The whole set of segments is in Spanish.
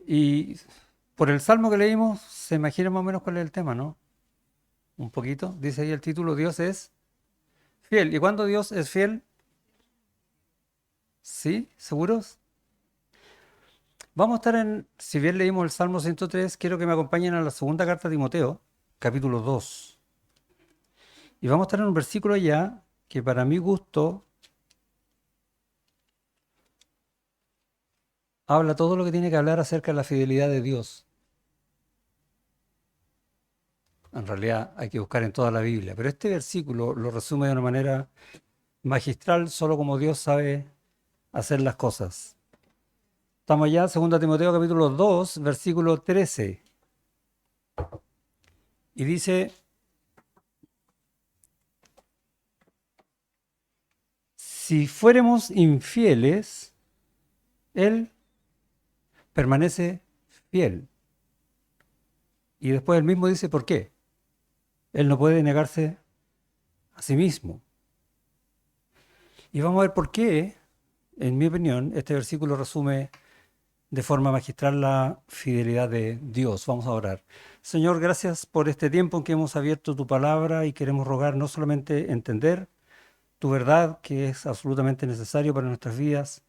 Y por el salmo que leímos, se imagina más o menos cuál es el tema, ¿no? Un poquito. Dice ahí el título, Dios es fiel. ¿Y cuándo Dios es fiel? ¿Sí? ¿Seguros? Vamos a estar si bien leímos el Salmo 103, quiero que me acompañen a la segunda carta de Timoteo, capítulo 2. Y vamos a estar en un versículo allá que para mi gusto habla todo lo que tiene que hablar acerca de la fidelidad de Dios. En realidad hay que buscar en toda la Biblia, pero este versículo lo resume de una manera magistral, solo como Dios sabe hacer las cosas. Estamos ya en 2 Timoteo capítulo 2, versículo 13. Y dice, si fuéramos infieles, Él permanece fiel. Y después él mismo dice, ¿por qué? Él no puede negarse a sí mismo. Y vamos a ver por qué, en mi opinión, este versículo resume de forma magistral la fidelidad de Dios. Vamos a orar. Señor, gracias por este tiempo en que hemos abierto tu palabra y queremos rogar no solamente entender tu verdad, que es absolutamente necesario para nuestras vidas,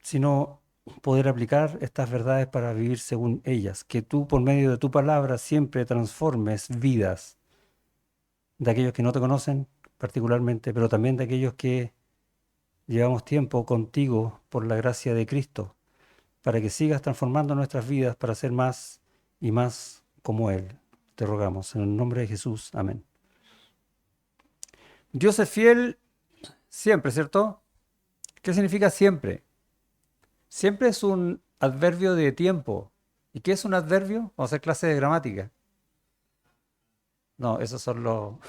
sino poder aplicar estas verdades para vivir según ellas. Que tú, por medio de tu palabra, siempre transformes vidas de aquellos que no te conocen particularmente, pero también de aquellos que llevamos tiempo contigo por la gracia de Cristo, para que sigas transformando nuestras vidas para ser más y más como Él. Te rogamos, en el nombre de Jesús. Amén. Dios es fiel siempre, ¿cierto? ¿Qué significa siempre? Siempre es un adverbio de tiempo. ¿Y qué es un adverbio? Vamos a hacer clase de gramática. No, esos son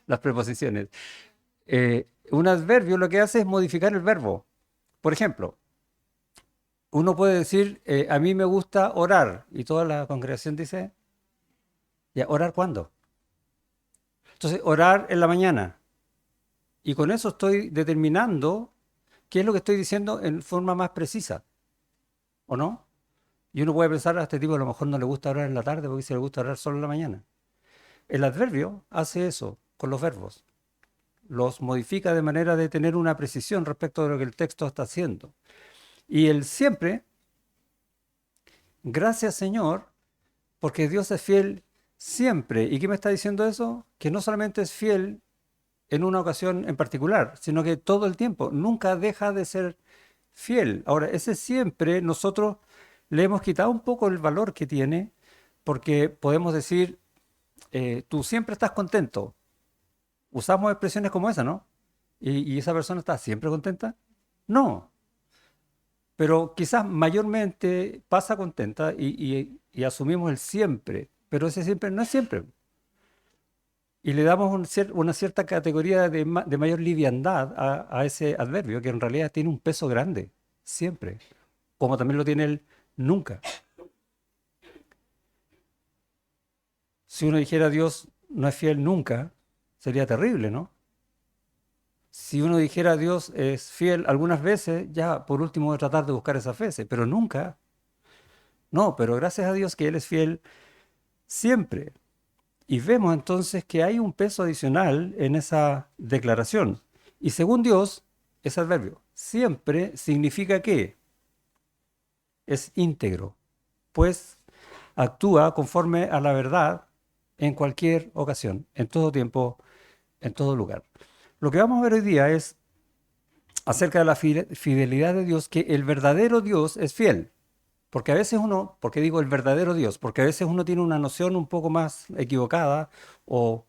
las preposiciones. Un adverbio lo que hace es modificar el verbo. Por ejemplo, uno puede decir, a mí me gusta orar, y toda la congregación dice, ¿ya orar cuándo? Entonces, orar en la mañana. Y con eso estoy determinando qué es lo que estoy diciendo en forma más precisa, ¿o no? Y uno puede pensar, a este tipo a lo mejor no le gusta orar en la tarde porque se le gusta orar solo en la mañana. El adverbio hace eso con los verbos. Los modifica de manera de tener una precisión respecto de lo que el texto está haciendo. Y el siempre, gracias Señor, porque Dios es fiel siempre. ¿Y qué me está diciendo eso? Que no solamente es fiel en una ocasión en particular, sino que todo el tiempo, nunca deja de ser fiel. Ahora, ese siempre nosotros le hemos quitado un poco el valor que tiene, porque podemos decir, tú siempre estás contento. Usamos expresiones como esa, ¿no? ¿Y esa persona está siempre contenta? No, pero quizás mayormente pasa contenta y asumimos el siempre, pero ese siempre no es siempre. Y le damos una cierta categoría de mayor liviandad a ese adverbio, que en realidad tiene un peso grande, siempre, como también lo tiene el nunca. Si uno dijera Dios no es fiel nunca, sería terrible, ¿no? Si uno dijera Dios es fiel algunas veces, ya por último voy a tratar de buscar esas veces, pero nunca. No, pero gracias a Dios que Él es fiel siempre. Y vemos entonces que hay un peso adicional en esa declaración. Y según Dios, ese adverbio siempre significa que es íntegro, pues actúa conforme a la verdad en cualquier ocasión, en todo tiempo, en todo lugar. Lo que vamos a ver hoy día es acerca de la fidelidad de Dios, que el verdadero Dios es fiel. Porque a veces uno, ¿por qué digo el verdadero Dios? Porque a veces uno tiene una noción un poco más equivocada o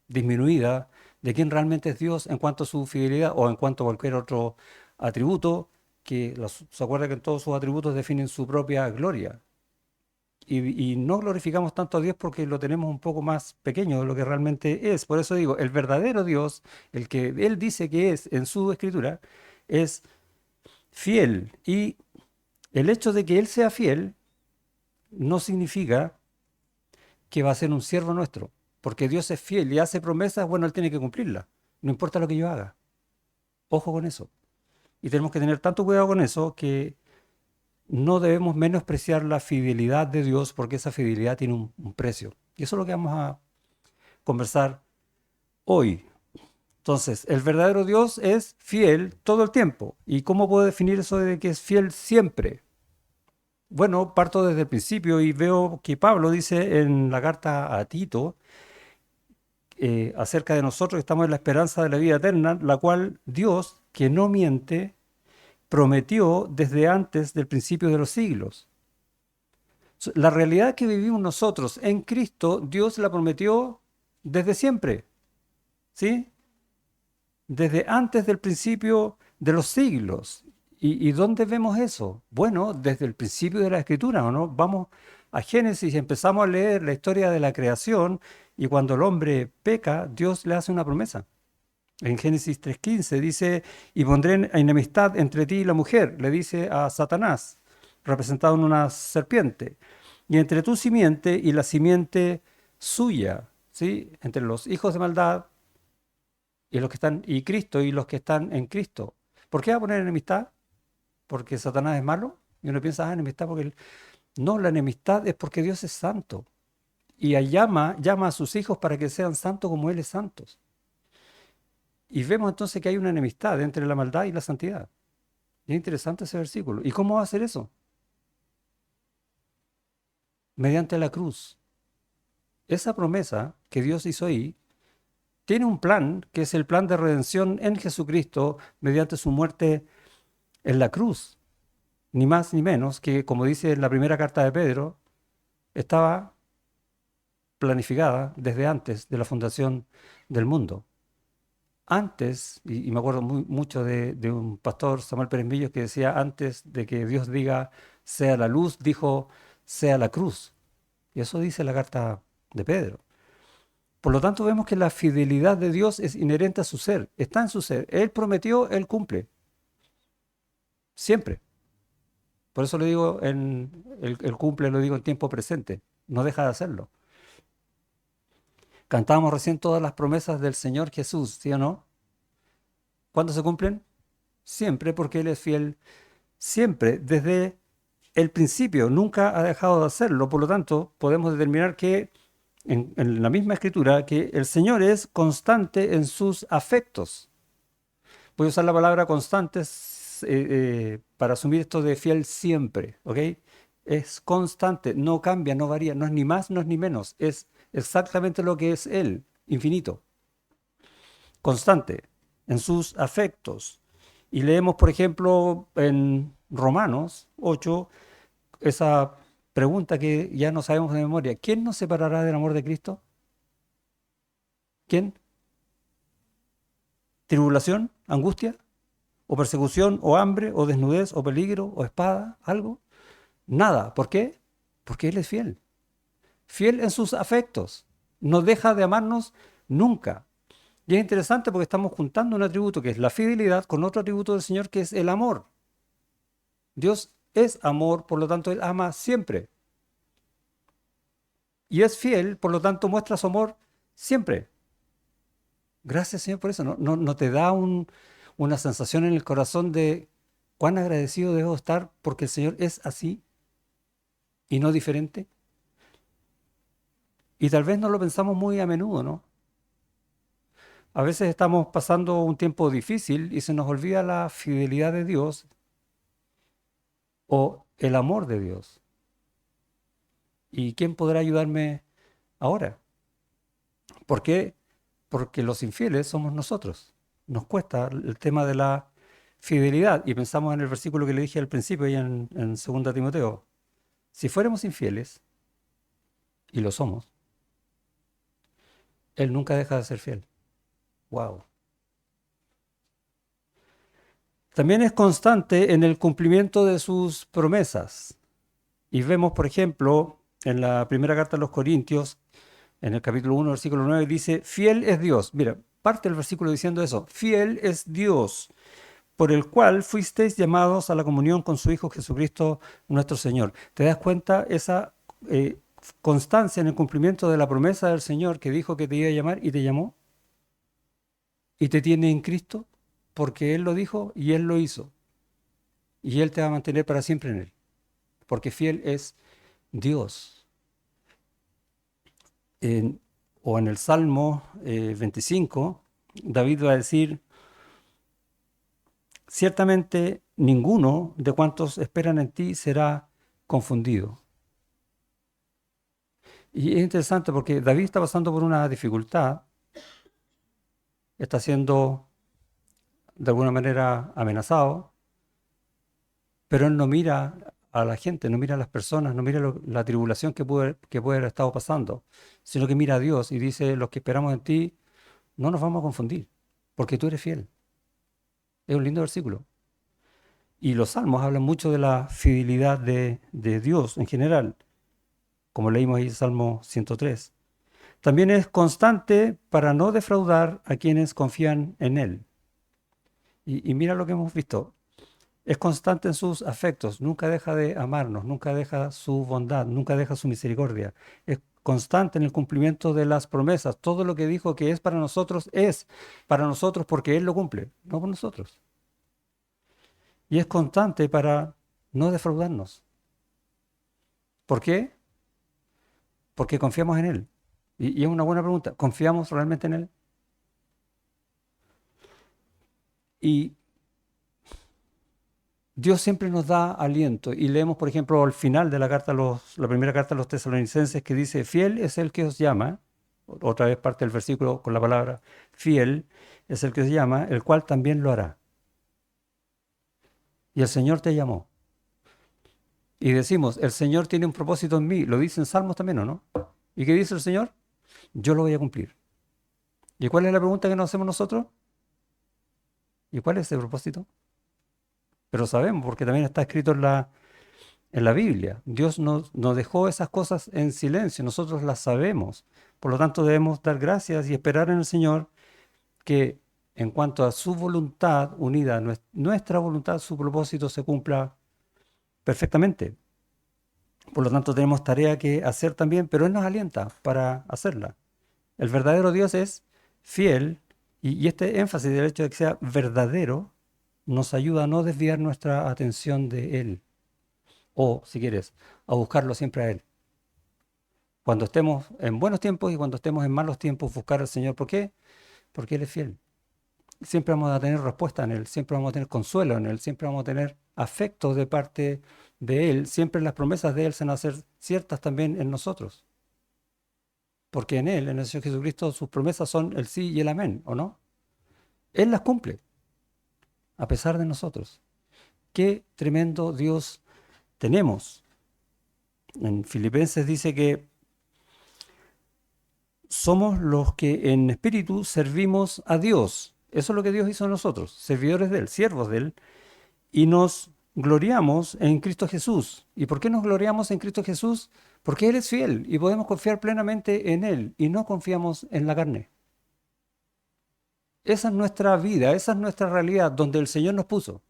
disminuida de quién realmente es Dios en cuanto a su fidelidad o en cuanto a cualquier otro atributo, que se acuerda que en todos sus atributos definen su propia gloria. Y no glorificamos tanto a Dios porque lo tenemos un poco más pequeño de lo que realmente es. Por eso digo, el verdadero Dios, el que Él dice que es en su escritura, es fiel. Y el hecho de que Él sea fiel no significa que va a ser un siervo nuestro, porque Dios es fiel y hace promesas, bueno, Él tiene que cumplirlas, no importa lo que yo haga. Ojo con eso. Y tenemos que tener tanto cuidado con eso que no debemos menospreciar la fidelidad de Dios porque esa fidelidad tiene un precio. Y eso es lo que vamos a conversar hoy. Entonces, el verdadero Dios es fiel todo el tiempo. ¿Y cómo puedo definir eso de que es fiel siempre? Bueno, parto desde el principio y veo que Pablo dice en la carta a Tito acerca de nosotros que estamos en la esperanza de la vida eterna, la cual Dios, que no miente, prometió desde antes del principio de los siglos. La realidad que vivimos nosotros en Cristo, Dios la prometió desde siempre, ¿sí? Desde antes del principio de los siglos. ¿Y dónde vemos eso? Bueno, desde el principio de la Escritura, ¿o no? Vamos a Génesis y empezamos a leer la historia de la creación y cuando el hombre peca, Dios le hace una promesa. En Génesis 3:15 dice, y pondré enemistad entre ti y la mujer, le dice a Satanás, representado en una serpiente, y entre tu simiente y la simiente suya, ¿sí? Entre los hijos de maldad y los que están, y Cristo y los que están en Cristo. ¿Por qué va a poner enemistad? ¿Porque Satanás es malo? Y uno piensa, enemistad porque... No, la enemistad es porque Dios es santo. Y llama a sus hijos para que sean santos como Él es santo. Y vemos entonces que hay una enemistad entre la maldad y la santidad. Y es interesante ese versículo. ¿Y cómo va a hacer eso? Mediante la cruz. Esa promesa que Dios hizo ahí tiene un plan, que es el plan de redención en Jesucristo mediante su muerte en la cruz. Ni más ni menos que, como dice en la primera carta de Pedro, estaba planificada desde antes de la fundación del mundo. Antes, y me acuerdo mucho de un pastor, Samuel Pérez Millos, que decía antes de que Dios diga sea la luz, dijo sea la cruz. Y eso dice la carta de Pedro. Por lo tanto, vemos que la fidelidad de Dios es inherente a su ser, está en su ser. Él prometió, Él cumple. Siempre. Por eso le digo, el cumple lo digo en tiempo presente. No deja de hacerlo. Cantábamos recién todas las promesas del Señor Jesús, ¿sí o no? ¿Cuándo se cumplen? Siempre, porque Él es fiel. Siempre, desde el principio, nunca ha dejado de hacerlo. Por lo tanto, podemos determinar que en la misma escritura, que el Señor es constante en sus afectos. Voy a usar la palabra constante para asumir esto de fiel siempre, ¿ok? Es constante, no cambia, no varía, no es ni más, no es ni menos, es exactamente lo que es Él, infinito, constante en sus afectos. Y leemos, por ejemplo, en Romanos 8, esa pregunta que ya no sabemos de memoria. ¿Quién nos separará del amor de Cristo? ¿Quién? ¿Tribulación? ¿Angustia? ¿O persecución? ¿O hambre? ¿O desnudez? ¿O peligro? ¿O espada? ¿Algo? Nada. ¿Por qué? Porque Él es fiel. Fiel en sus afectos. No deja de amarnos nunca. Y es interesante porque estamos juntando un atributo que es la fidelidad con otro atributo del Señor que es el amor. Dios es amor, por lo tanto Él ama siempre. Y es fiel, por lo tanto muestra su amor siempre. Gracias, Señor, por eso. No te da una sensación en el corazón de cuán agradecido debo estar porque el Señor es así y no diferente. Y tal vez no lo pensamos muy a menudo, ¿no? A veces estamos pasando un tiempo difícil y se nos olvida la fidelidad de Dios o el amor de Dios. ¿Y quién podrá ayudarme ahora? ¿Por qué? Porque los infieles somos nosotros. Nos cuesta el tema de la fidelidad. Y pensamos en el versículo que le dije al principio y en 2 Timoteo. Si fuéramos infieles, y lo somos, Él nunca deja de ser fiel. ¡Wow! También es constante en el cumplimiento de sus promesas. Y vemos, por ejemplo, en la primera carta a los Corintios, en el capítulo 1, versículo 9, dice, fiel es Dios. Mira, parte del versículo diciendo eso. Fiel es Dios, por el cual fuisteis llamados a la comunión con su Hijo Jesucristo nuestro Señor. ¿Te das cuenta esa constancia en el cumplimiento de la promesa del Señor que dijo que te iba a llamar y te llamó? Y te tiene en Cristo porque Él lo dijo y Él lo hizo. Y Él te va a mantener para siempre en Él. porque fiel es Dios. En- o en el Salmo 25, David va a decir, ciertamente ninguno de cuantos esperan en ti será confundido. Y es interesante porque David está pasando por una dificultad, está siendo de alguna manera amenazado, pero él no mira a la gente, no mira a las personas, no mira la tribulación que puede haber estado pasando, sino que mira a Dios y dice, los que esperamos en ti, no nos vamos a confundir, porque tú eres fiel. Es un lindo versículo. Y los salmos hablan mucho de la fidelidad de Dios en general, como leímos ahí en Salmo 103. También es constante para no defraudar a quienes confían en Él. Y mira lo que hemos visto. Es constante en sus afectos, nunca deja de amarnos, nunca deja su bondad, nunca deja su misericordia. Es constante en el cumplimiento de las promesas. Todo lo que dijo que es para nosotros porque Él lo cumple, no por nosotros. Y es constante para no defraudarnos. ¿Por qué? Porque confiamos en Él. Y es una buena pregunta. ¿Confiamos realmente en Él? Y Dios siempre nos da aliento. Y leemos, por ejemplo, al final de la primera carta a los tesalonicenses que dice, fiel es el que os llama. Otra vez parte del versículo con la palabra fiel es el que os llama, el cual también lo hará. Y el Señor te llamó. Y decimos, el Señor tiene un propósito en mí. Lo dice en Salmos también, ¿o no? ¿Y qué dice el Señor? Yo lo voy a cumplir. ¿Y cuál es la pregunta que nos hacemos nosotros? ¿Y cuál es ese propósito? Pero sabemos, porque también está escrito en la Biblia. Dios nos dejó esas cosas en silencio, nosotros las sabemos. Por lo tanto, debemos dar gracias y esperar en el Señor que en cuanto a su voluntad unida a nuestra voluntad, su propósito se cumpla perfectamente. Por lo tanto, tenemos tarea que hacer también, pero Él nos alienta para hacerla. El verdadero Dios es fiel y este énfasis del hecho de que sea verdadero nos ayuda a no desviar nuestra atención de Él. O, si quieres, a buscarlo siempre a Él. Cuando estemos en buenos tiempos y cuando estemos en malos tiempos, buscar al Señor. ¿Por qué? Porque Él es fiel. Siempre vamos a tener respuesta en Él, siempre vamos a tener consuelo en Él, siempre vamos a tener afecto de parte de Él, siempre las promesas de Él se van a hacer ciertas también en nosotros. Porque en Él, en el Señor Jesucristo, sus promesas son el sí y el amén, ¿o no? Él las cumple, a pesar de nosotros. Qué tremendo Dios tenemos. En Filipenses dice que somos los que en espíritu servimos a Dios. Eso es lo que Dios hizo en nosotros, servidores de Él, siervos de Él, y nos gloriamos en Cristo Jesús. ¿Y por qué nos gloriamos en Cristo Jesús? Porque Él es fiel y podemos confiar plenamente en Él y no confiamos en la carne. Esa es nuestra vida, esa es nuestra realidad, donde el Señor nos puso.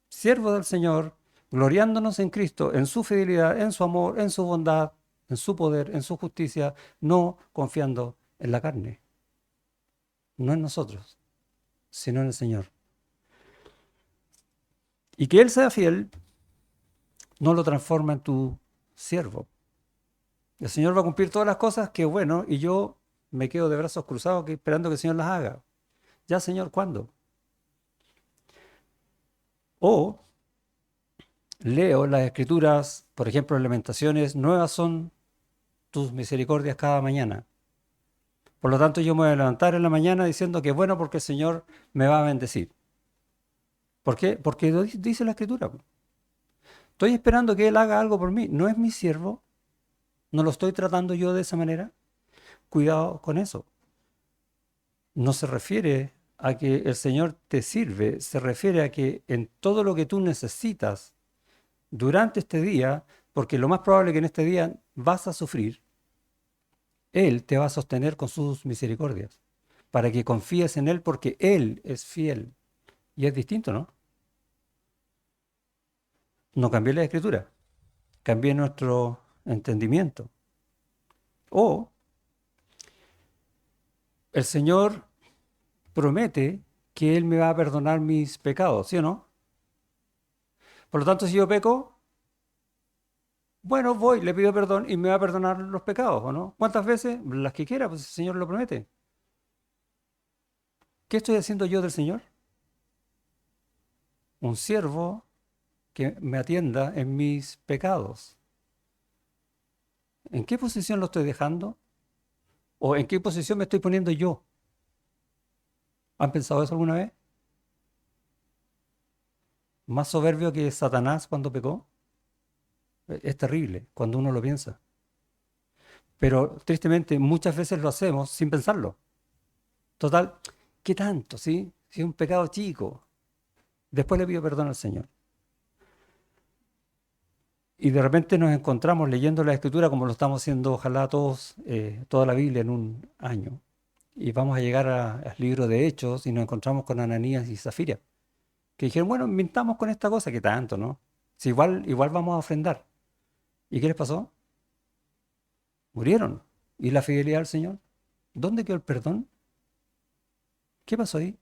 Siervos del Señor, gloriándonos en Cristo, en su fidelidad, en su amor, en su bondad, en su poder, en su justicia, no confiando en la carne. No en nosotros, sino en el Señor. Y que Él sea fiel no lo transforma en tu siervo. El Señor va a cumplir todas las cosas, que bueno, y yo me quedo de brazos cruzados esperando que el Señor las haga. Ya, Señor, ¿cuándo? O leo las Escrituras, por ejemplo, en Lamentaciones, nuevas son tus misericordias cada mañana. Por lo tanto, yo me voy a levantar en la mañana diciendo que es bueno porque el Señor me va a bendecir. ¿Por qué? Porque lo dice la Escritura. Estoy esperando que Él haga algo por mí. No es mi siervo. No lo estoy tratando yo de esa manera. Cuidado con eso. No se refiere a que el Señor te sirve. Se refiere a que en todo lo que tú necesitas durante este día, porque lo más probable es que en este día vas a sufrir, Él te va a sostener con sus misericordias, para que confíes en Él porque Él es fiel. Y es distinto, ¿no? No cambié la escritura, cambié nuestro entendimiento. O el Señor promete que Él me va a perdonar mis pecados, ¿sí o no? Por lo tanto, si yo peco, Bueno, voy, le pido perdón y me va a perdonar los pecados, ¿o no? ¿Cuántas veces? Las que quiera, pues el Señor lo promete. ¿Qué estoy haciendo yo del Señor? Un siervo que me atienda en mis pecados. ¿En qué posición lo estoy dejando? ¿O en qué posición me estoy poniendo yo? ¿Han pensado eso alguna vez? ¿Más soberbio que Satanás cuando pecó? Es terrible cuando uno lo piensa. Pero tristemente muchas veces lo hacemos sin pensarlo. Total, ¿qué tanto, sí? Si es un pecado chico. Después le pido perdón al Señor. Y de repente nos encontramos leyendo la Escritura como lo estamos haciendo, ojalá todos, toda la Biblia en un año. Y vamos a llegar al libro de Hechos y nos encontramos con Ananías y Zafira, que dijeron, bueno, mintamos con esta cosa, que tanto, ¿no? Si igual vamos a ofrendar. ¿Y qué les pasó? Murieron. ¿Y la fidelidad al Señor? ¿Dónde quedó el perdón? ¿Qué pasó ahí?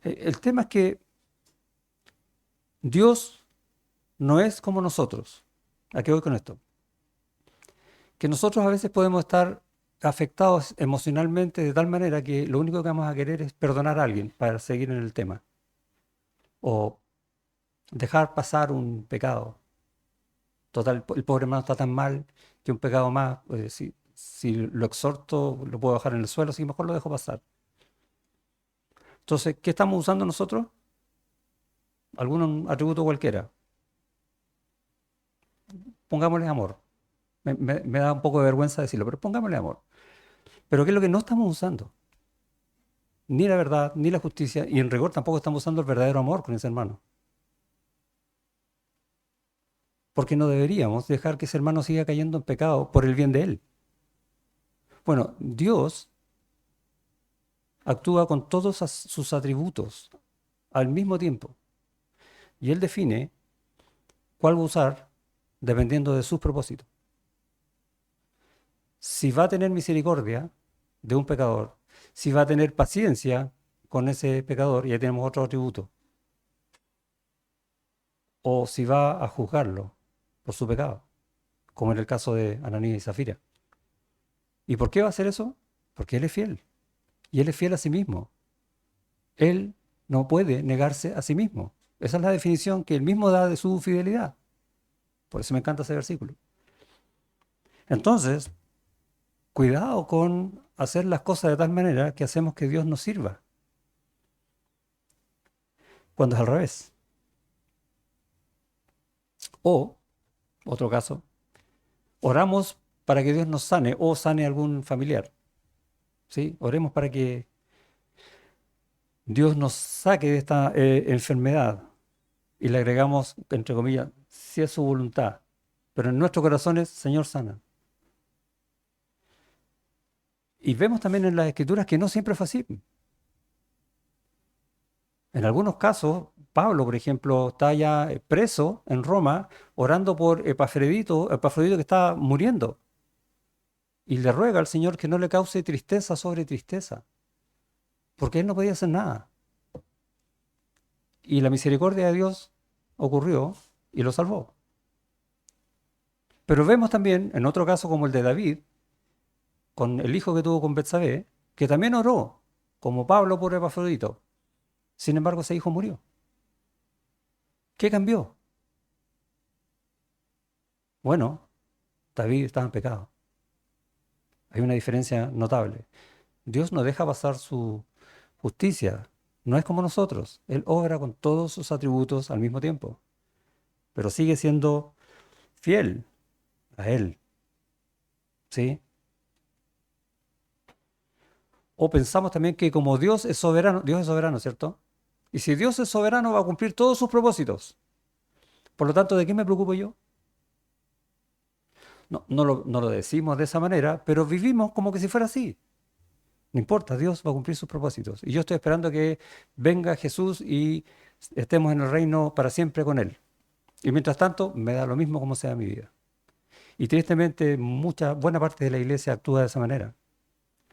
El tema es que Dios no es como nosotros. ¿A qué voy con esto? Que nosotros a veces podemos estar afectados emocionalmente de tal manera que lo único que vamos a querer es perdonar a alguien para seguir en el tema. O dejar pasar un pecado. Total, el pobre hermano está tan mal que un pecado más, pues, si lo exhorto, lo puedo dejar en el suelo, así que mejor lo dejo pasar. Entonces, ¿qué estamos usando nosotros? Algún atributo cualquiera. Pongámosle amor. Me da un poco de vergüenza decirlo, pero pongámosle amor. Pero ¿qué es lo que no estamos usando? Ni la verdad, ni la justicia, y en rigor tampoco estamos usando el verdadero amor con ese hermano. Porque no deberíamos dejar que ese hermano siga cayendo en pecado por el bien de él. Bueno, Dios actúa con todos sus atributos al mismo tiempo. Y Él define cuál va a usar dependiendo de sus propósitos. Si va a tener misericordia de un pecador, si va a tener paciencia con ese pecador, y ahí tenemos otro atributo, o si va a juzgarlo por su pecado, como en el caso de Ananías y Zafira. ¿Y por qué va a hacer eso? Porque Él es fiel, y Él es fiel a sí mismo. Él no puede negarse a sí mismo. Esa es la definición que Él mismo da de su fidelidad. Por eso me encanta ese versículo. Entonces, cuidado con hacer las cosas de tal manera que hacemos que Dios nos sirva, cuando es al revés. O, otro caso, oramos para que Dios nos sane o sane a algún familiar. ¿Sí? Oremos para que Dios nos saque de esta enfermedad y le agregamos, entre comillas, si es su voluntad. Pero en nuestros corazones, Señor, sana. Y vemos también en las Escrituras que no siempre fue así. En algunos casos, Pablo, por ejemplo, está ya preso en Roma orando por Epafrodito que está muriendo. Y le ruega al Señor que no le cause tristeza sobre tristeza, porque él no podía hacer nada. Y la misericordia de Dios ocurrió y lo salvó. Pero vemos también, en otro caso como el de David, con el hijo que tuvo con Betsabé, que también oró, como Pablo por Epafrodito. Sin embargo, ese hijo murió. ¿Qué cambió? Bueno, David estaba en pecado. Hay una diferencia notable. Dios no deja pasar su justicia. No es como nosotros. Él obra con todos sus atributos al mismo tiempo, pero sigue siendo fiel a Él. ¿Sí? O pensamos también que como Dios es soberano, ¿cierto? Y si Dios es soberano, va a cumplir todos sus propósitos. Por lo tanto, ¿de qué me preocupo yo? No, no lo decimos de esa manera, pero vivimos como que si fuera así. No importa, Dios va a cumplir sus propósitos. Y yo estoy esperando que venga Jesús y estemos en el reino para siempre con Él. Y mientras tanto, me da lo mismo como sea mi vida. Y tristemente, buena parte de la iglesia actúa de esa manera.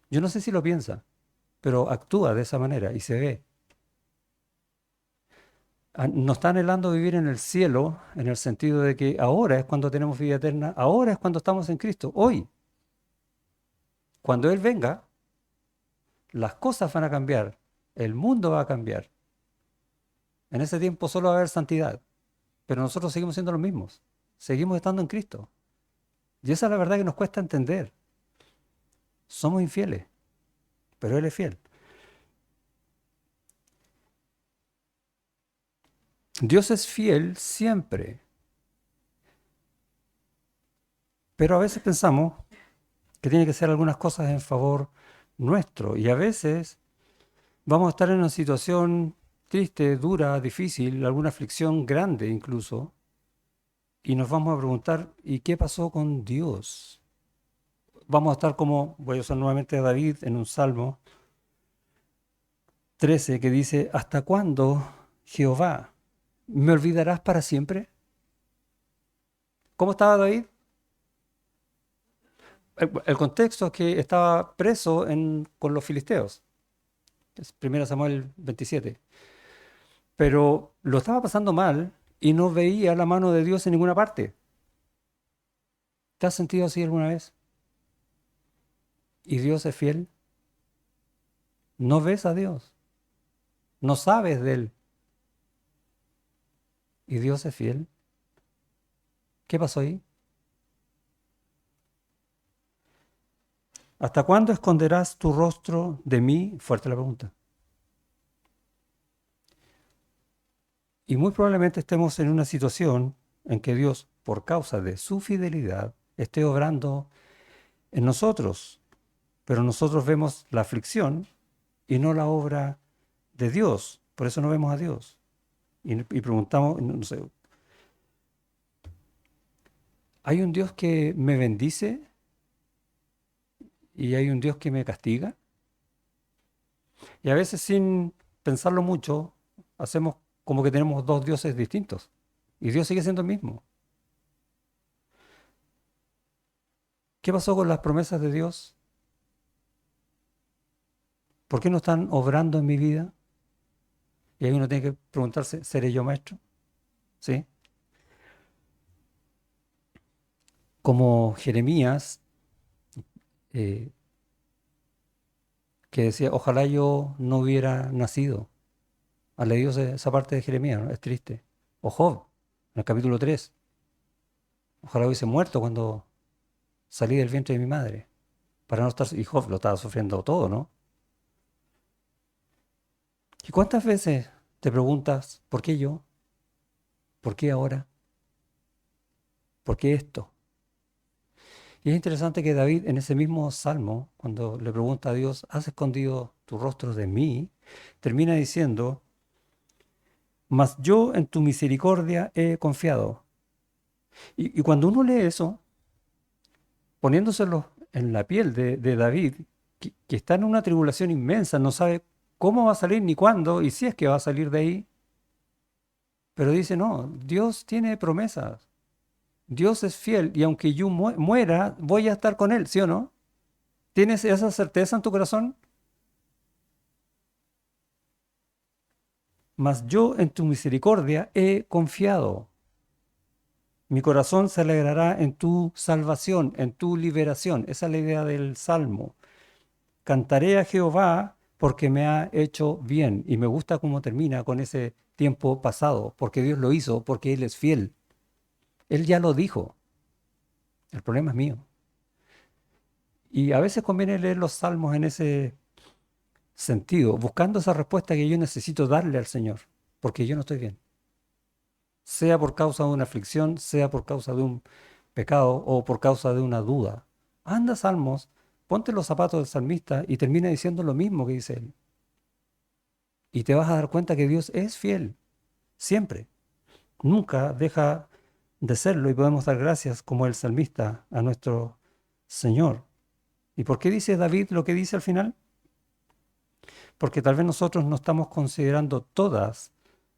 Yo no sé si lo piensa, pero actúa de esa manera y se ve. no está anhelando vivir en el cielo, en el sentido de que ahora es cuando tenemos vida eterna, ahora es cuando estamos en Cristo, hoy. Cuando Él venga, las cosas van a cambiar, el mundo va a cambiar. En ese tiempo solo va a haber santidad, pero nosotros seguimos siendo los mismos, seguimos estando en Cristo. Y esa es la verdad que nos cuesta entender. Somos infieles, pero Él es fiel. Dios es fiel siempre, pero a veces pensamos que tiene que hacer algunas cosas en favor nuestro y a veces vamos a estar en una situación triste, dura, difícil, alguna aflicción grande incluso, y nos vamos a preguntar, ¿y qué pasó con Dios? Vamos a estar como, voy a usar nuevamente a David en un Salmo 13 que dice, ¿hasta cuándo, Jehová, me olvidarás para siempre? ¿Cómo estaba David? El contexto es que estaba preso con los filisteos. Es 1 Samuel 27. Pero lo estaba pasando mal y no veía la mano de Dios en ninguna parte. ¿Te has sentido así alguna vez? ¿Y Dios es fiel? No ves a Dios, no sabes de Él. ¿Y Dios es fiel? ¿Qué pasó ahí? ¿Hasta cuándo esconderás tu rostro de mí? Fuerte la pregunta. Y muy probablemente estemos en una situación en que Dios, por causa de su fidelidad, esté obrando en nosotros, pero nosotros vemos la aflicción y no la obra de Dios. Por eso no vemos a Dios. Y preguntamos, no sé, ¿hay un Dios que me bendice y hay un Dios que me castiga? Y a veces sin pensarlo mucho, hacemos como que tenemos dos dioses distintos. Y Dios sigue siendo el mismo. ¿Qué pasó con las promesas de Dios? ¿Por qué no están obrando en mi vida? Y ahí uno tiene que preguntarse, ¿seré yo maestro? ¿Sí? Como Jeremías, eh, que decía, ojalá yo no hubiera nacido. ¿Has leído esa parte de Jeremías? ¿No? Es triste. O Job, en el capítulo 3. Ojalá hubiese muerto cuando salí del vientre de mi madre. Para no estar... Y Job lo estaba sufriendo todo, ¿no? ¿Y cuántas veces te preguntas, ¿por qué yo? ¿Por qué ahora? ¿Por qué esto? Y es interesante que David en ese mismo salmo, cuando le pregunta a Dios, ¿has escondido tu rostro de mí? Termina diciendo, mas yo en tu misericordia he confiado. Y cuando uno lee eso, poniéndoselo en la piel de David, que está en una tribulación inmensa, no sabe cómo va a salir ni cuándo, y si es que va a salir de ahí, pero dice, no, Dios tiene promesas. Dios es fiel y aunque yo muera, voy a estar con Él, ¿sí o no? ¿Tienes esa certeza en tu corazón? Mas yo en tu misericordia he confiado. Mi corazón se alegrará en tu salvación, en tu liberación. Esa es la idea del Salmo. Cantaré a Jehová porque me ha hecho bien. Y me gusta cómo termina con ese tiempo pasado, porque Dios lo hizo, porque Él es fiel. Él ya lo dijo. El problema es mío. Y a veces conviene leer los salmos en ese sentido, buscando esa respuesta que yo necesito darle al Señor, porque yo no estoy bien. Sea por causa de una aflicción, sea por causa de un pecado o por causa de una duda. Anda, Salmos, ponte los zapatos del salmista y termina diciendo lo mismo que dice él. Y te vas a dar cuenta que Dios es fiel, siempre. Nunca deja de serlo y podemos dar gracias como el salmista a nuestro Señor. ¿Y por qué dice David lo que dice al final? Porque tal vez nosotros no estamos considerando todas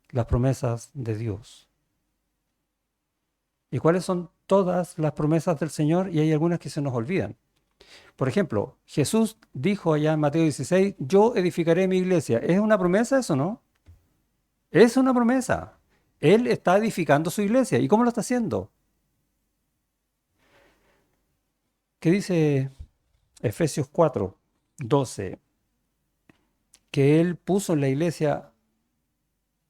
las promesas de Dios. ¿Y cuáles son todas las promesas del Señor? Y hay algunas que se nos olvidan. Por ejemplo, Jesús dijo allá en Mateo 16, yo edificaré mi iglesia. ¿Es una promesa eso, no? Es una promesa. Él está edificando su iglesia. ¿Y cómo lo está haciendo? ¿Qué dice Efesios 4:12? Que Él puso en la iglesia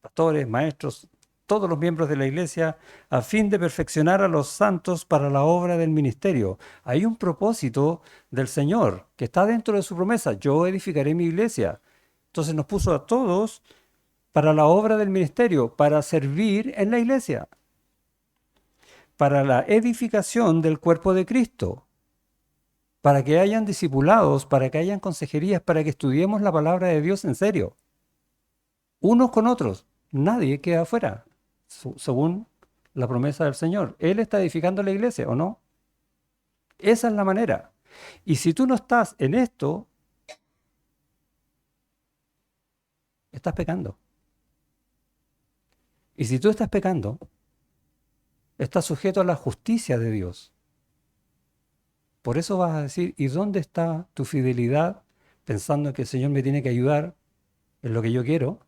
pastores, maestros, todos los miembros de la iglesia, a fin de perfeccionar a los santos para la obra del ministerio. Hay un propósito del Señor que está dentro de su promesa. Yo edificaré mi iglesia. Entonces nos puso a todos para la obra del ministerio, para servir en la iglesia, para la edificación del cuerpo de Cristo, para que hayan discipulados, para que hayan consejerías, para que estudiemos la palabra de Dios en serio, unos con otros. Nadie queda afuera, según la promesa del Señor. Él está edificando la iglesia, ¿o no? Esa es la manera. Y si tú no estás en esto, estás pecando. Y si tú estás pecando, estás sujeto a la justicia de Dios. Por eso vas a decir, ¿y dónde está tu fidelidad pensando que el Señor me tiene que ayudar en lo que yo quiero?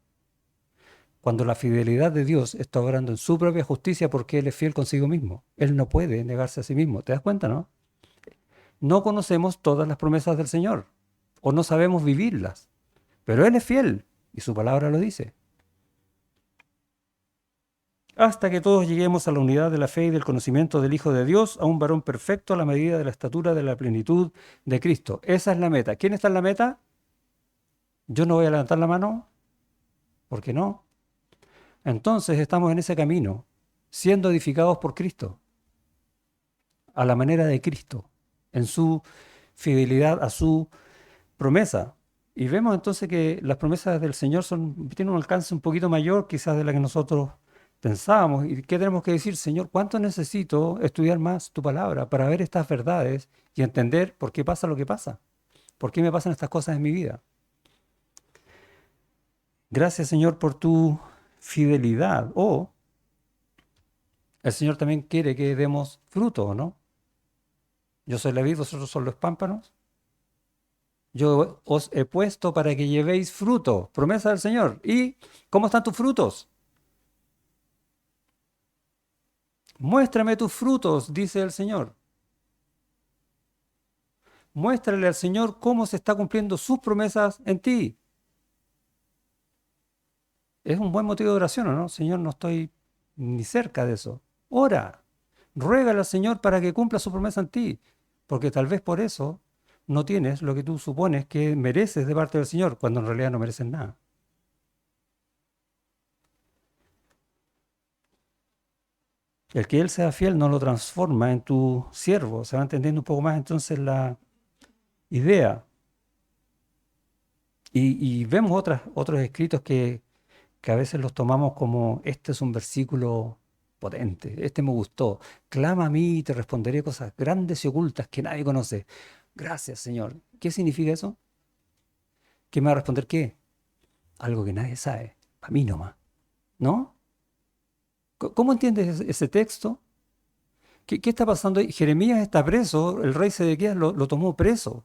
Cuando la fidelidad de Dios está obrando en su propia justicia porque Él es fiel consigo mismo. Él no puede negarse a sí mismo. ¿Te das cuenta, no? No conocemos todas las promesas del Señor o no sabemos vivirlas, pero Él es fiel y su palabra lo dice. Hasta que todos lleguemos a la unidad de la fe y del conocimiento del Hijo de Dios, a un varón perfecto a la medida de la estatura de la plenitud de Cristo. Esa es la meta. ¿Quién está en la meta? Yo no voy a levantar la mano, ¿por qué no? Entonces estamos en ese camino, siendo edificados por Cristo, a la manera de Cristo, en su fidelidad a su promesa. Y vemos entonces que las promesas del Señor tienen un alcance un poquito mayor quizás de la que nosotros pensábamos. ¿Y qué tenemos que decir? Señor, ¿cuánto necesito estudiar más tu palabra para ver estas verdades y entender por qué pasa lo que pasa? ¿Por qué me pasan estas cosas en mi vida? Gracias, Señor, por tu fidelidad. El Señor también quiere que demos fruto, ¿no? Yo soy la vid, vosotros son los pámpanos. Yo os he puesto para que llevéis fruto, promesa del Señor. ¿Y cómo están tus frutos? Muéstrame tus frutos, dice el Señor. Muéstrale al Señor cómo se está cumpliendo sus promesas en ti. Es un buen motivo de oración, ¿o no? Señor, no estoy ni cerca de eso. Ora, ruégale al Señor para que cumpla su promesa en ti, porque tal vez por eso no tienes lo que tú supones que mereces de parte del Señor, cuando en realidad no mereces nada. El que Él sea fiel no lo transforma en tu siervo. Se va entendiendo un poco más entonces la idea. Y vemos otros escritos que a veces los tomamos como, este es un versículo potente, este me gustó. Clama a mí y te responderé cosas grandes y ocultas que nadie conoce. Gracias, Señor. ¿Qué significa eso? ¿Qué me va a responder qué? Algo que nadie sabe. Para mí nomás. ¿No? ¿Cómo entiendes ese texto? ¿Qué está pasando ahí? Jeremías está preso, el rey Sedequías lo tomó preso.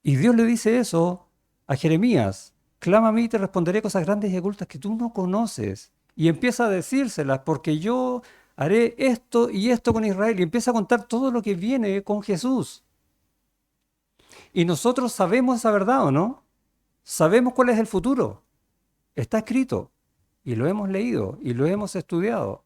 Y Dios le dice eso a Jeremías. Clama a mí y te responderé cosas grandes y ocultas que tú no conoces. Y empieza a decírselas porque yo haré esto y esto con Israel. Y empieza a contar todo lo que viene con Jesús. Y nosotros sabemos esa verdad, ¿o no? Sabemos cuál es el futuro. Está escrito. Y lo hemos leído y lo hemos estudiado.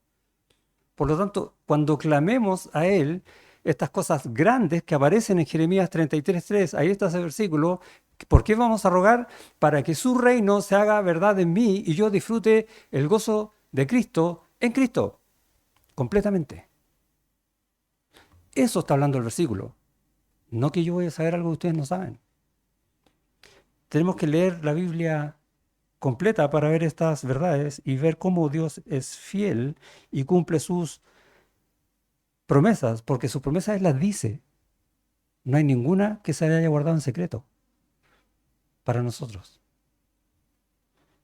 Por lo tanto, cuando clamemos a Él, estas cosas grandes que aparecen en Jeremías 33:3, ahí está ese versículo, ¿por qué vamos a rogar? Para que su reino se haga verdad en mí y yo disfrute el gozo de Cristo en Cristo, completamente. Eso está hablando el versículo. No que yo voy a saber algo que ustedes no saben. Tenemos que leer la Biblia completa para ver estas verdades y ver cómo Dios es fiel y cumple sus promesas, porque sus promesas Él las dice. No hay ninguna que se haya guardado en secreto para nosotros.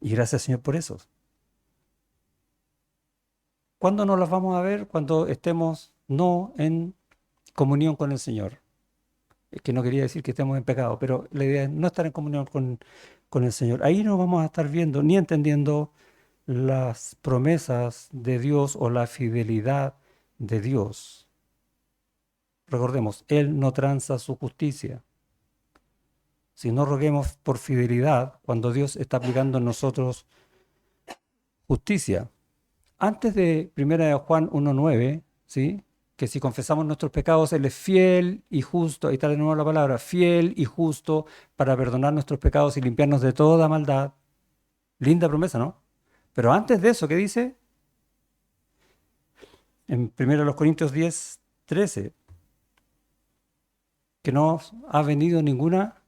Y gracias, Señor, por eso. ¿Cuándo nos las vamos a ver? Cuando estemos no en comunión con el Señor. que no quería decir que estemos en pecado, pero la idea es no estar en comunión con el Señor. Ahí no vamos a estar viendo ni entendiendo las promesas de Dios o la fidelidad de Dios. Recordemos, Él no tranza su justicia. Si no roguemos por fidelidad cuando Dios está aplicando en nosotros justicia. Antes de 1 de Juan 1:9, ¿sí? Que si confesamos nuestros pecados, Él es fiel y justo, ahí está de nuevo la palabra, fiel y justo para perdonar nuestros pecados y limpiarnos de toda maldad. Linda promesa, ¿no? Pero antes de eso, ¿qué dice? En 1 Corintios 10:13, que no ha venido ninguna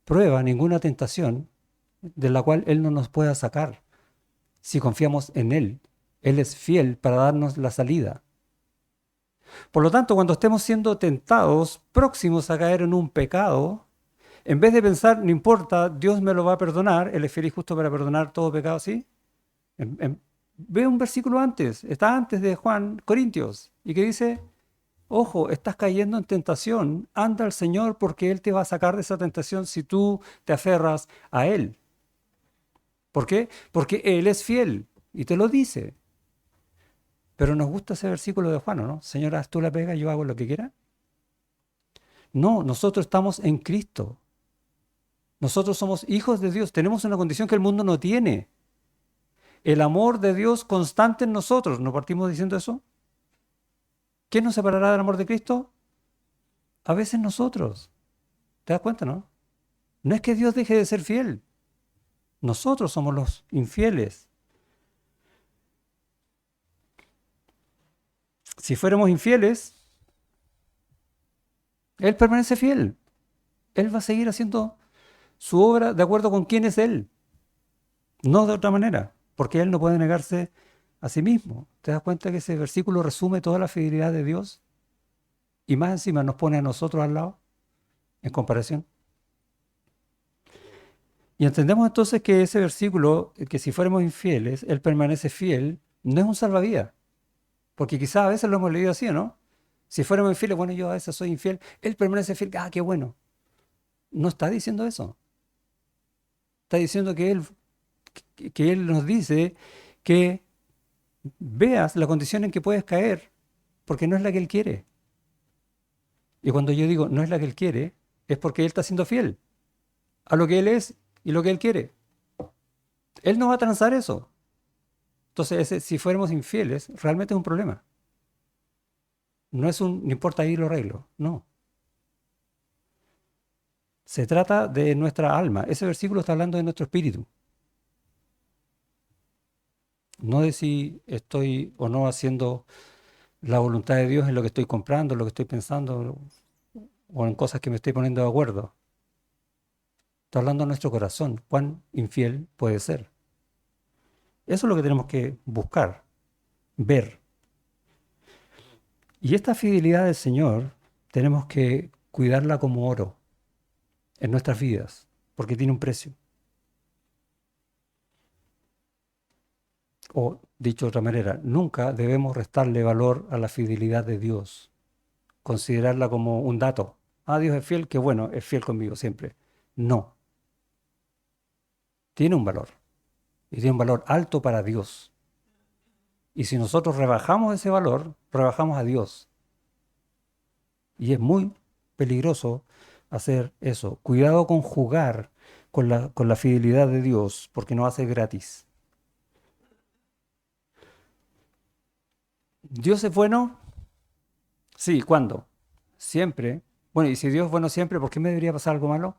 prueba, ninguna tentación de la cual Él no nos pueda sacar. Si confiamos en Él, Él es fiel para darnos la salida. Por lo tanto, cuando estemos siendo tentados, próximos a caer en un pecado, en vez de pensar, no importa, Dios me lo va a perdonar, Él es fiel y justo para perdonar todo pecado, ¿sí? Ve un versículo antes, está antes de Juan, Corintios, y que dice, ojo, estás cayendo en tentación, anda al Señor porque Él te va a sacar de esa tentación si tú te aferras a Él. ¿Por qué? Porque Él es fiel y te lo dice. Pero nos gusta ese versículo de Juan, ¿no? Señor, haz tú la pega, yo hago lo que quiera. No, nosotros estamos en Cristo. Nosotros somos hijos de Dios. Tenemos una condición que el mundo no tiene. El amor de Dios constante en nosotros. ¿No partimos diciendo eso? ¿Quién nos separará del amor de Cristo? A veces nosotros. ¿Te das cuenta, no? No es que Dios deje de ser fiel. Nosotros somos los infieles. Si fuéramos infieles, Él permanece fiel. Él va a seguir haciendo su obra de acuerdo con quién es Él. No de otra manera, porque Él no puede negarse a sí mismo. ¿Te das cuenta que ese versículo resume toda la fidelidad de Dios? Y más encima nos pone a nosotros al lado, en comparación. Y entendemos entonces que ese versículo, que si fuéramos infieles, Él permanece fiel, no es un salvavidas. Porque quizás a veces lo hemos leído así, ¿no? Si fuéramos infieles, bueno, yo a veces soy infiel, Él permanece fiel, qué bueno. No está diciendo eso. Está diciendo que Él nos dice que veas la condición en que puedes caer, porque no es la que Él quiere. Y cuando yo digo no es la que Él quiere, es porque Él está siendo fiel a lo que Él es y lo que Él quiere. Él no va a transar eso. Entonces, si fuéramos infieles, realmente es un problema. No es no importa ahí lo arreglo, no. Se trata de nuestra alma. Ese versículo está hablando de nuestro espíritu. No de si estoy o no haciendo la voluntad de Dios en lo que estoy comprando, en lo que estoy pensando o en cosas que me estoy poniendo de acuerdo. Está hablando de nuestro corazón. ¿Cuán infiel puede ser? Eso es lo que tenemos que buscar, ver. Y esta fidelidad del Señor tenemos que cuidarla como oro en nuestras vidas, porque tiene un precio. O, dicho de otra manera, nunca debemos restarle valor a la fidelidad de Dios, considerarla como un dato. Ah, Dios es fiel, qué bueno, es fiel conmigo siempre. No, tiene un valor, y tiene un valor alto para Dios. Y si nosotros rebajamos ese valor, rebajamos a Dios. Y es muy peligroso hacer eso. Cuidado con jugar con la fidelidad de Dios, porque no hace gratis. ¿Dios es bueno? Sí, ¿cuándo? Siempre. Bueno, y si Dios es bueno siempre, ¿por qué me debería pasar algo malo?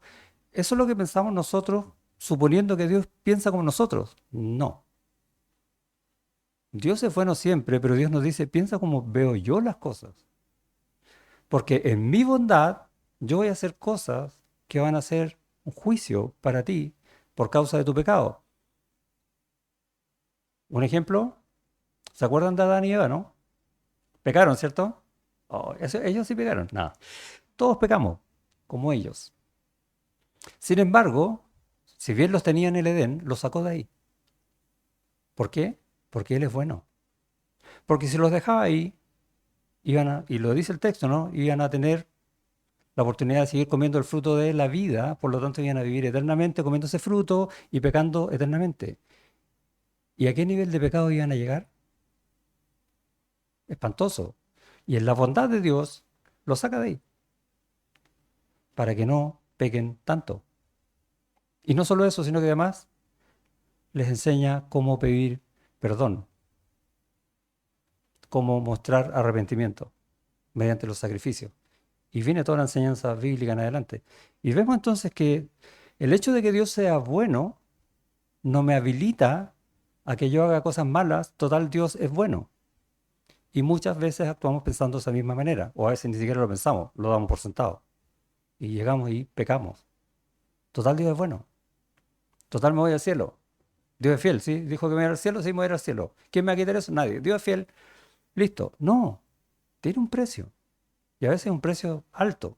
Eso es lo que pensamos nosotros, suponiendo que Dios piensa como nosotros. No. Dios es bueno siempre, pero Dios nos dice, piensa como veo yo las cosas. Porque en mi bondad yo voy a hacer cosas que van a ser un juicio para ti por causa de tu pecado. Un ejemplo, ¿se acuerdan de Adán y Eva, no? Pecaron, ¿cierto? Oh, ellos sí pecaron. Nada. Todos pecamos, como ellos. Sin embargo, si bien los tenía en el Edén, los sacó de ahí. ¿Por qué? Porque Él es bueno. Porque si los dejaba ahí, y lo dice el texto, ¿no? Iban a tener la oportunidad de seguir comiendo el fruto de la vida, por lo tanto iban a vivir eternamente comiendo ese fruto y pecando eternamente. ¿Y a qué nivel de pecado iban a llegar? Espantoso. Y en la bondad de Dios lo saca de ahí, para que no pequen tanto. Y no solo eso, sino que además les enseña cómo pedir perdón, cómo mostrar arrepentimiento mediante los sacrificios. Y viene toda la enseñanza bíblica en adelante. Y vemos entonces que el hecho de que Dios sea bueno no me habilita a que yo haga cosas malas. Total, Dios es bueno. Y muchas veces actuamos pensando de esa misma manera, o a veces ni siquiera lo pensamos, lo damos por sentado. Y llegamos y pecamos. Total, Dios es bueno. Total, me voy al cielo. Dios es fiel, ¿sí? Dijo que me voy al cielo, sí, me voy al cielo. ¿Quién me va a quitar eso? Nadie. Dios es fiel. Listo. No, tiene un precio. Y a veces es un precio alto.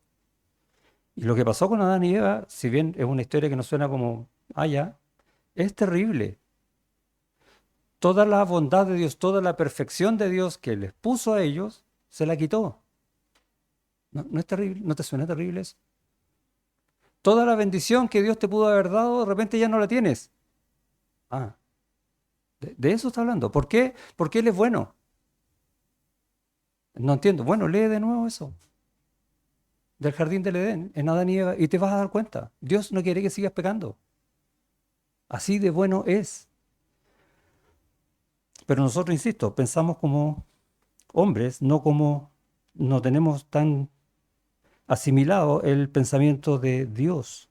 Y lo que pasó con Adán y Eva, si bien es una historia que nos suena como, ya, es terrible. Toda la bondad de Dios, toda la perfección de Dios que les puso a ellos, se la quitó. ¿No, no es terrible? ¿No te suena terrible eso? Toda la bendición que Dios te pudo haber dado, de repente ya no la tienes. Ah, de eso está hablando. ¿Por qué? Porque Él es bueno. No entiendo. Bueno, lee de nuevo eso. Del jardín del Edén, en Adán y Eva, y te vas a dar cuenta. Dios no quiere que sigas pecando. Así de bueno es. Pero nosotros, insisto, pensamos como hombres, no tenemos tan asimilado el pensamiento de Dios.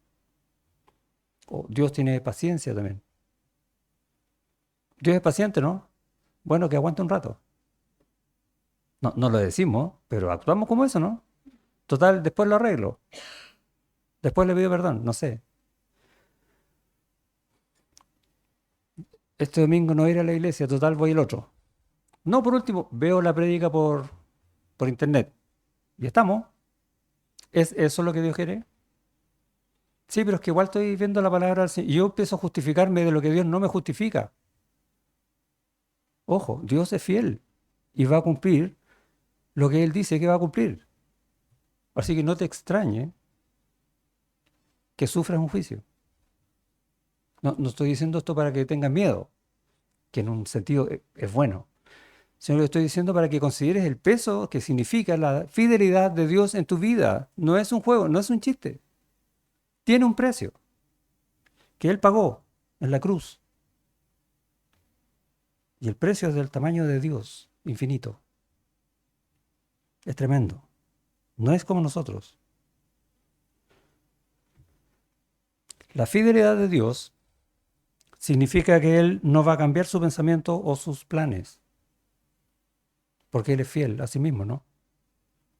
Dios tiene paciencia también. Dios es paciente, ¿no? Bueno, que aguante un rato. No, no lo decimos, pero actuamos como eso, ¿no? Total, después lo arreglo. Después le pido perdón, no sé. Este domingo no voy a ir a la iglesia, total voy el otro. No, por último, veo la prédica por internet. Y estamos. ¿Es eso lo que Dios quiere? Sí, pero es que igual estoy viendo la palabra del Señor. Y yo empiezo a justificarme de lo que Dios no me justifica. Ojo, Dios es fiel y va a cumplir lo que Él dice que va a cumplir. Así que no te extrañe que sufras un juicio. No, no estoy diciendo esto para que tengas miedo, que en un sentido es bueno, sino que estoy diciendo para que consideres el peso que significa la fidelidad de Dios en tu vida. No es un juego, no es un chiste. Tiene un precio que Él pagó en la cruz. Y el precio es del tamaño de Dios, infinito. Es tremendo. No es como nosotros. La fidelidad de Dios significa que Él no va a cambiar su pensamiento o sus planes, porque Él es fiel a sí mismo, ¿no?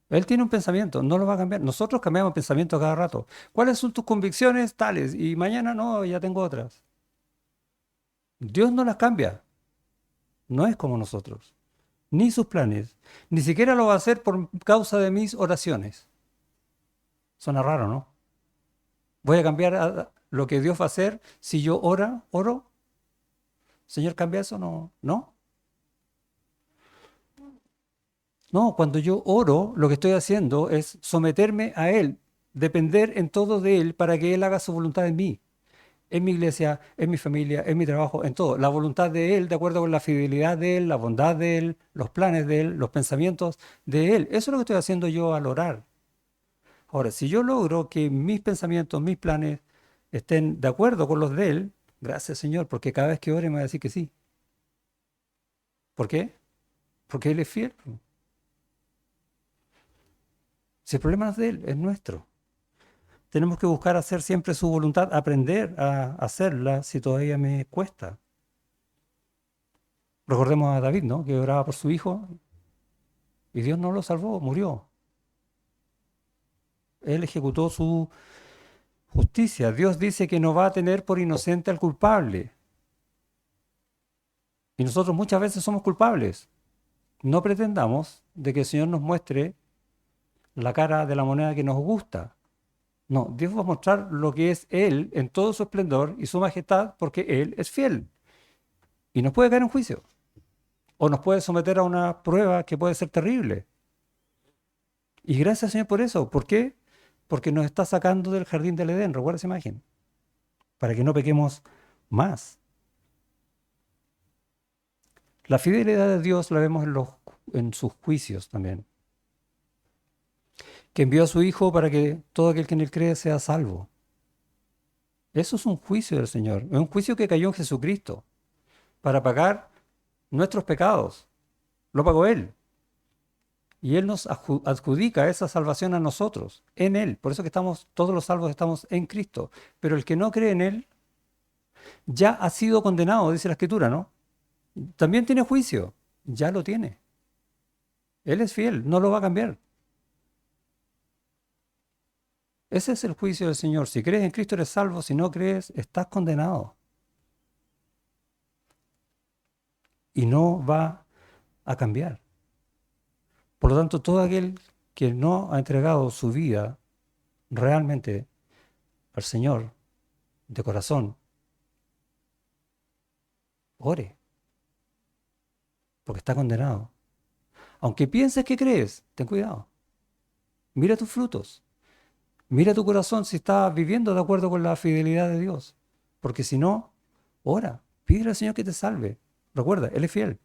Él tiene un pensamiento, no lo va a cambiar. Nosotros cambiamos pensamiento cada rato. ¿Cuáles son tus convicciones tales? Y mañana no, ya tengo otras. Dios no las cambia. No es como nosotros. Ni sus planes. Ni siquiera lo va a hacer por causa de mis oraciones. Suena raro, ¿no? Voy a cambiar lo que Dios va a hacer si yo oro. Señor, ¿cambia eso? No, no. No, cuando yo oro, lo que estoy haciendo es someterme a Él, depender en todo de Él para que Él haga su voluntad en mí, en mi iglesia, en mi familia, en mi trabajo, en todo. La voluntad de Él, de acuerdo con la fidelidad de Él, la bondad de Él, los planes de Él, los pensamientos de Él. Eso es lo que estoy haciendo yo al orar. Ahora, si yo logro que mis pensamientos, mis planes estén de acuerdo con los de Él, gracias Señor, porque cada vez que ore me va a decir que sí. ¿Por qué? Porque Él es fiel. Si el problema no es de Él, es nuestro. Tenemos que buscar hacer siempre su voluntad, aprender a hacerla si todavía me cuesta. Recordemos a David, ¿no? Que oraba por su hijo y Dios no lo salvó, murió. Él ejecutó su justicia. Dios dice que no va a tener por inocente al culpable. Y nosotros muchas veces somos culpables. No pretendamos de que el Señor nos muestre la cara de la moneda que nos gusta. No, Dios va a mostrar lo que es Él en todo su esplendor y su majestad porque Él es fiel. Y nos puede caer en juicio. O nos puede someter a una prueba que puede ser terrible. Y gracias, Señor, por eso. ¿Por qué? porque nos está sacando del jardín del Edén, recuerda esa imagen, para que no pequemos más. La fidelidad de Dios la vemos en sus juicios también, que envió a su Hijo para que todo aquel que en él cree sea salvo. Eso es un juicio del Señor, es un juicio que cayó en Jesucristo para pagar nuestros pecados. Lo pagó Él. Y Él nos adjudica esa salvación a nosotros, en Él. Por eso que todos los salvos estamos en Cristo. Pero el que no cree en Él ya ha sido condenado, dice la Escritura, ¿no? También tiene juicio, ya lo tiene. Él es fiel, no lo va a cambiar. Ese es el juicio del Señor. Si crees en Cristo eres salvo, si no crees, estás condenado. Y no va a cambiar. Por lo tanto, todo aquel que no ha entregado su vida realmente al Señor de corazón, ore, porque está condenado. Aunque pienses que crees, ten cuidado. Mira tus frutos. Mira tu corazón si estás viviendo de acuerdo con la fidelidad de Dios. Porque si no, ora, pídele al Señor que te salve. Recuerda, Él es fiel.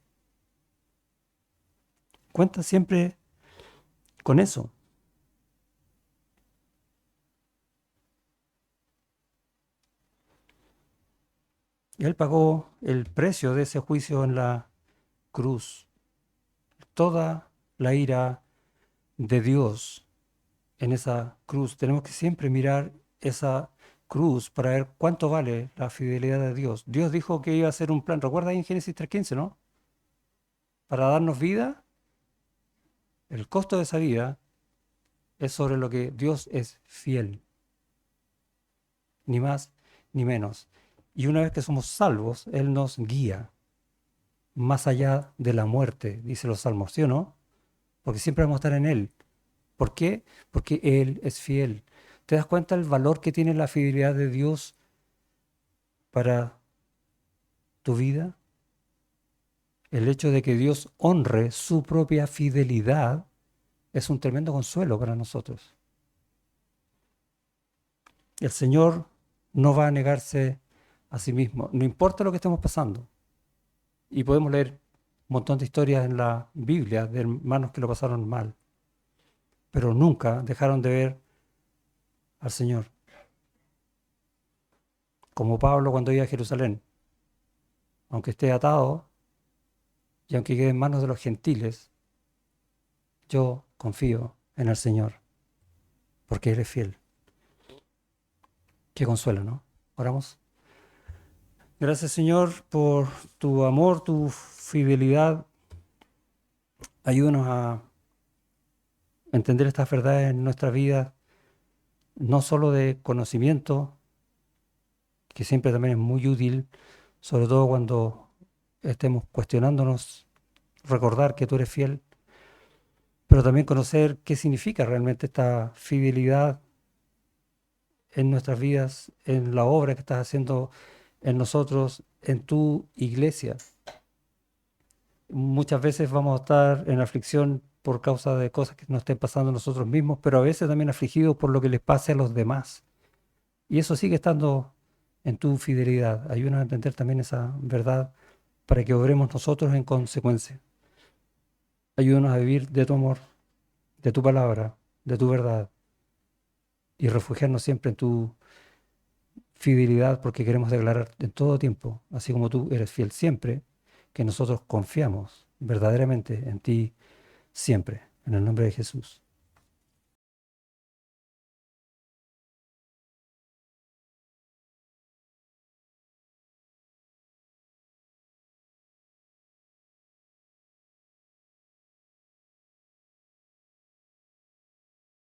Cuenta siempre con eso. Él pagó el precio de ese juicio en la cruz. Toda la ira de Dios en esa cruz. Tenemos que siempre mirar esa cruz para ver cuánto vale la fidelidad de Dios. Dios dijo que iba a hacer un plan. ¿Recuerda ahí en Génesis 3:15, no? Para darnos vida, el costo de esa vida es sobre lo que Dios es fiel, ni más ni menos. Y una vez que somos salvos, Él nos guía más allá de la muerte, dice los salmos, ¿sí o no? Porque siempre vamos a estar en Él. ¿Por qué? Porque Él es fiel. ¿Te das cuenta del valor que tiene la fidelidad de Dios para tu vida? El hecho de que Dios honre su propia fidelidad es un tremendo consuelo para nosotros. El Señor no va a negarse a sí mismo, no importa lo que estemos pasando. Y podemos leer un montón de historias en la Biblia de hermanos que lo pasaron mal, pero nunca dejaron de ver al Señor. Como Pablo cuando iba a Jerusalén, aunque esté atado y aunque quede en manos de los gentiles, yo confío en el Señor, porque Él es fiel. Qué consuelo, ¿no? Oramos. Gracias, Señor, por tu amor, tu fidelidad. Ayúdanos a entender estas verdades en nuestra vida, no solo de conocimiento, que siempre también es muy útil, sobre todo cuando estemos cuestionándonos, recordar que tú eres fiel, pero también conocer qué significa realmente esta fidelidad en nuestras vidas, en la obra que estás haciendo en nosotros, en tu iglesia. Muchas veces vamos a estar en aflicción por causa de cosas que nos estén pasando a nosotros mismos, pero a veces también afligidos por lo que les pase a los demás. Y eso sigue estando en tu fidelidad. Ayúdanos a entender también esa verdad para que obremos nosotros en consecuencia. Ayúdanos a vivir de tu amor, de tu palabra, de tu verdad y refugiarnos siempre en tu fidelidad porque queremos declarar en todo tiempo, así como tú eres fiel siempre, que nosotros confiamos verdaderamente en ti siempre, en el nombre de Jesús.